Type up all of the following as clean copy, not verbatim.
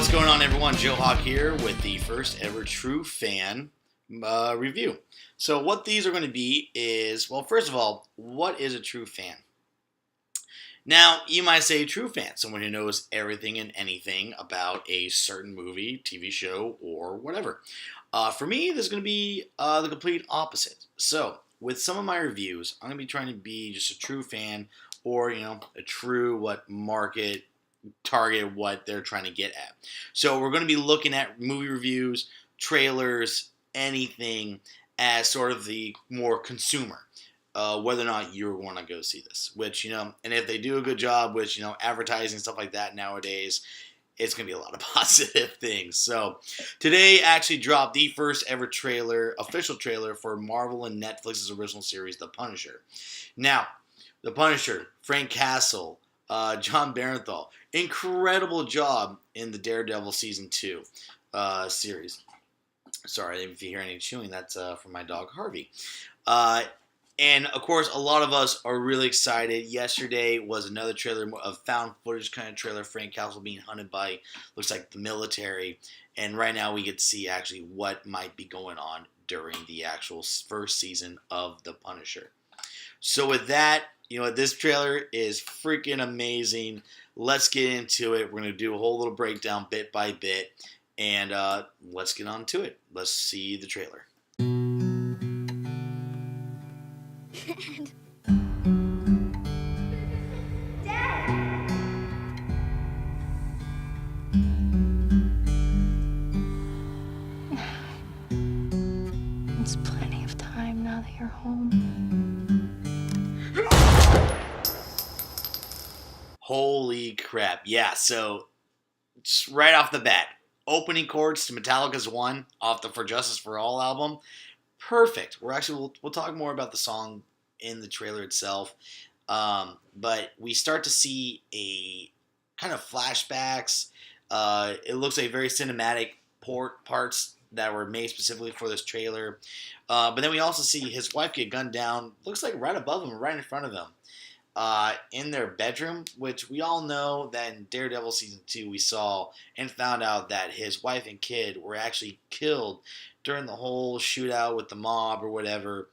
What's going on, everyone? Joe Hawk here with the first ever True Fan review. So what these are going to be is, well, first of all, what is a true fan? Now, you might say true fan, someone who knows everything and anything about a certain movie, TV show, or whatever. For me, this is going to be the complete opposite. So, with some of my reviews, I'm going to be trying to be just a true fan, or, a true market target what they're trying to get at. So we're going to be looking at movie reviews, trailers, anything as sort of the more consumer. Whether or not you're going to go see this, which, and if they do a good job with, advertising, stuff like that nowadays, it's going to be a lot of positive things. So today actually dropped the first ever official trailer for Marvel and Netflix's original series, The Punisher. Now, The Punisher, Frank Castle, John Barenthal, incredible job in the Daredevil Season 2 series. Sorry if you hear any chewing, that's from my dog Harvey. And, of course, a lot of us are really excited. Yesterday was another trailer, a found footage kind of trailer, Frank Castle being hunted by, looks like, the military. And right now we get to see actually what might be going on during the actual first season of The Punisher. So with that, this trailer is freaking amazing. Let's get into it. We're going to do a whole little breakdown bit by bit. And let's get on to it. Let's see the trailer. Dad! It's plenty of time now that you're home. Holy crap. Yeah, so just right off the bat, opening chords to Metallica's One off the For Justice for All album. Perfect. We'll talk more about the song in the trailer itself. But we start to see a kind of flashbacks. It looks like very cinematic parts that were made specifically for this trailer. But then we also see his wife get gunned down. Looks like right above him, right in front of him. In their bedroom, which we all know that in Daredevil Season 2 we saw and found out that his wife and kid were actually killed during the whole shootout with the mob or whatever,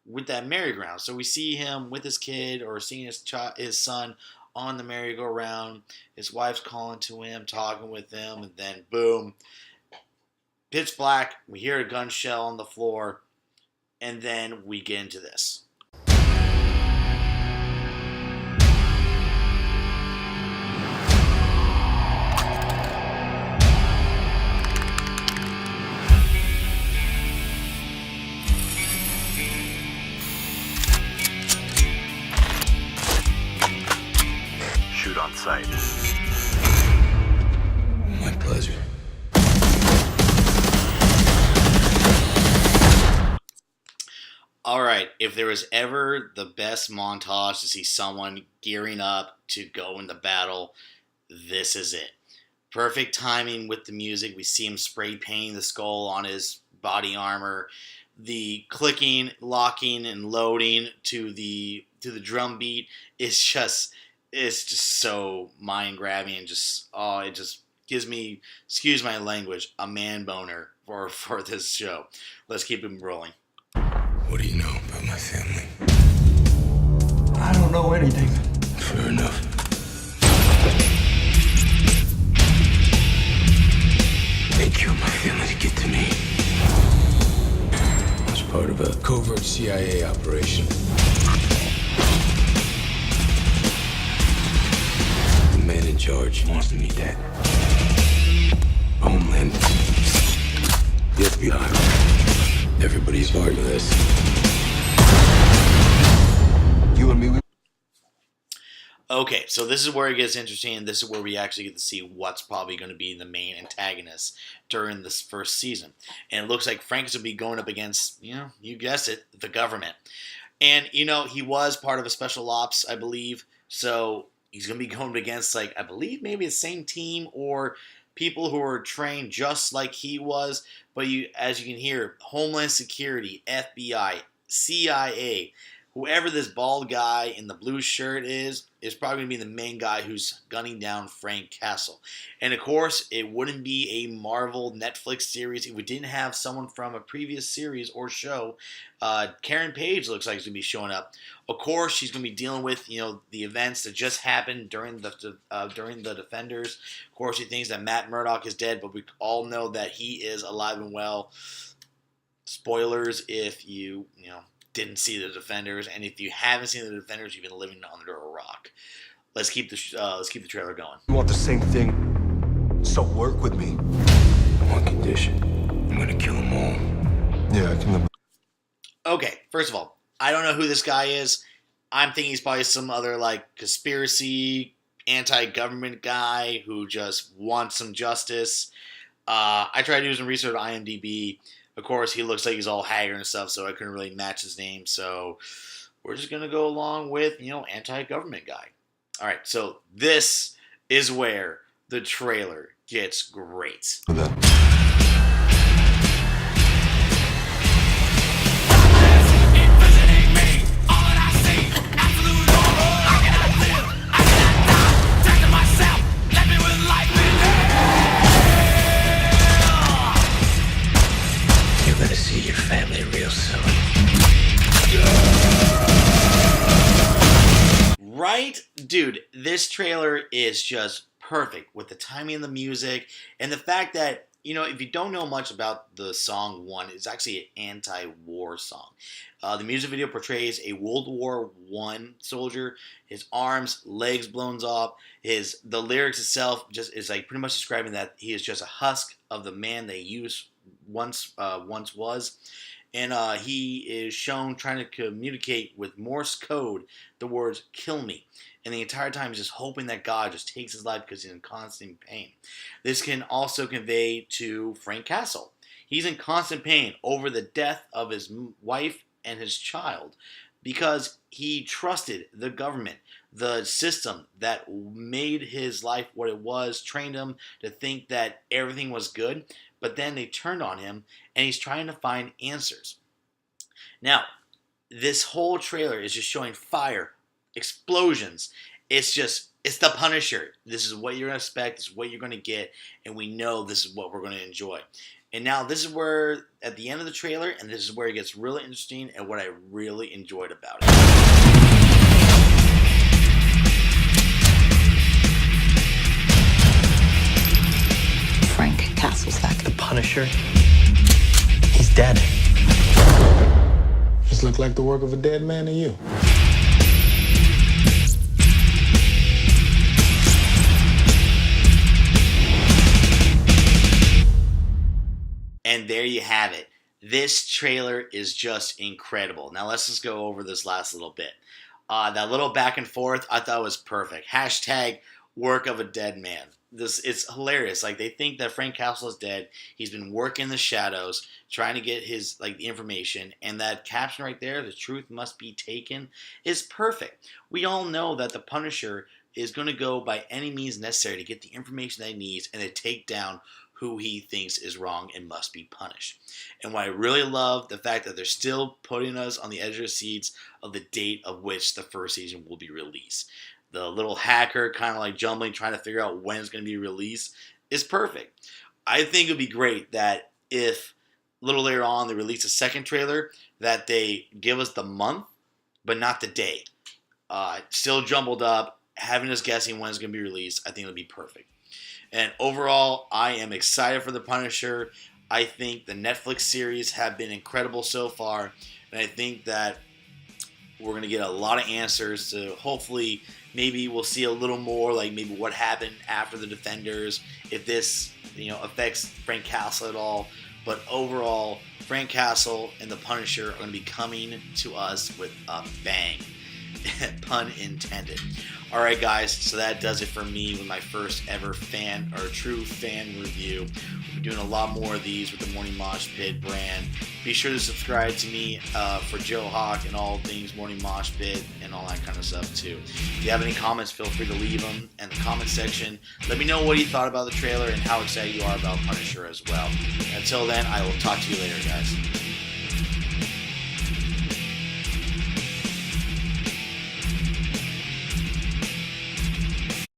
with that merry-go-round. So we see him with his kid or seeing his son on the merry-go-round. His wife's calling to him, talking with him, and then boom, pitch black, we hear a gun shell on the floor, and then we get into this. Shoot on sight. My pleasure. All right, if there was ever the best montage to see someone gearing up to go into battle, this is it. Perfect timing with the music. We see him spray painting the skull on his body armor. The clicking, locking, and loading to the drum beat is just so mind grabbing and it just gives me, excuse my language, a man boner for this show. Let's keep it rolling. What do you know about my family? I don't know anything. Fair enough. They killed my family to get to me. I was part of a covert CIA operation. The man in charge wants me dead. Homeland. The FBI. Everybody's part of this. You and me, Okay, so this is where it gets interesting, and this is where we actually get to see what's probably going to be the main antagonist during this first season. And it looks like Frank's going to be going up against, you guessed it, the government. And, he was part of a special ops, I believe, so he's going to be going against, I believe maybe the same team or people who are trained just like he was. But as you can hear, Homeland Security, FBI, CIA, whoever this bald guy in the blue shirt is probably going to be the main guy who's gunning down Frank Castle. And of course, it wouldn't be a Marvel Netflix series if we didn't have someone from a previous series or show. Karen Page looks like she's going to be showing up. Of course, she's going to be dealing with, the events that just happened during the Defenders. Of course, she thinks that Matt Murdock is dead, but we all know that he is alive and well. Spoilers if you didn't see the Defenders, and if you haven't seen the Defenders, you've been living under a rock. Let's keep the trailer going. You want the same thing, so work with me. On condition. I'm gonna kill them all. Yeah, I can. Okay, first of all, I don't know who this guy is. I'm thinking he's probably some other conspiracy, anti-government guy who just wants some justice. I tried to do some research on IMDb. Of course, he looks like he's all haggard and stuff, so I couldn't really match his name. So we're just going to go along with, anti-government guy. All right, so this is where the trailer gets great. You're gonna see your family real soon. Right? Dude, this trailer is just perfect with the timing of the music and the fact that, if you don't know much about the song One, it's actually an anti-war song. The music video portrays a World War I soldier, his arms, legs blown off. The lyrics itself just is pretty much describing that he is just a husk of the man they once was. And he is shown trying to communicate with Morse code the words "kill me," and the entire time he's just hoping that God just takes his life because he's in constant pain. This can also convey to Frank Castle. He's in constant pain over the death of his wife and his child because he trusted the government, the system that made his life what it was, trained him to think that everything was good, but then they turned on him, and he's trying to find answers. Now, this whole trailer is just showing fire, explosions. It's the Punisher. This is what you're going to expect. This is what you're going to get, and we know this is what we're going to enjoy. And now this is where, at the end of the trailer, and this is where it gets really interesting and what I really enjoyed about it. Frank Castle's back. The Punisher, he's dead. This look like the work of a dead man to you. And there you have it. This trailer is just incredible. Now let's just go over this last little bit. That little back and forth I thought was perfect. Hashtag work of a dead man. It's hilarious. They think that Frank Castle is dead. He's been working in the shadows, trying to get his the information, and that caption right there, "The truth must be taken," is perfect. We all know that the Punisher is going to go by any means necessary to get the information that he needs and to take down who he thinks is wrong and must be punished. And what I really love, the fact that they're still putting us on the edge of the seats of the date of which the first season will be released. The little hacker kind of jumbling, trying to figure out when it's going to be released is perfect. I think it would be great that if a little later on they release a second trailer, that they give us the month, but not the day. Still jumbled up, having us guessing when it's going to be released, I think it would be perfect. And overall, I am excited for The Punisher. I think the Netflix series have been incredible so far, and I think that we're going to get a lot of answers to hopefully maybe we'll see a little more maybe what happened after the Defenders, if this affects Frank Castle at all. But overall, Frank Castle and The Punisher are going to be coming to us with a bang. Pun intended. Alright guys, so that does it for me with my first ever true fan review. We're doing a lot more of these with the Morning Mosh Pit brand. Be sure to subscribe to me for Joe Hawk and all things Morning Mosh Pit and all that kind of stuff too. If you have any comments, feel free to leave them in the comment section. Let me know what you thought about the trailer and how excited you are about Punisher as well. Until then, I will talk to you later guys.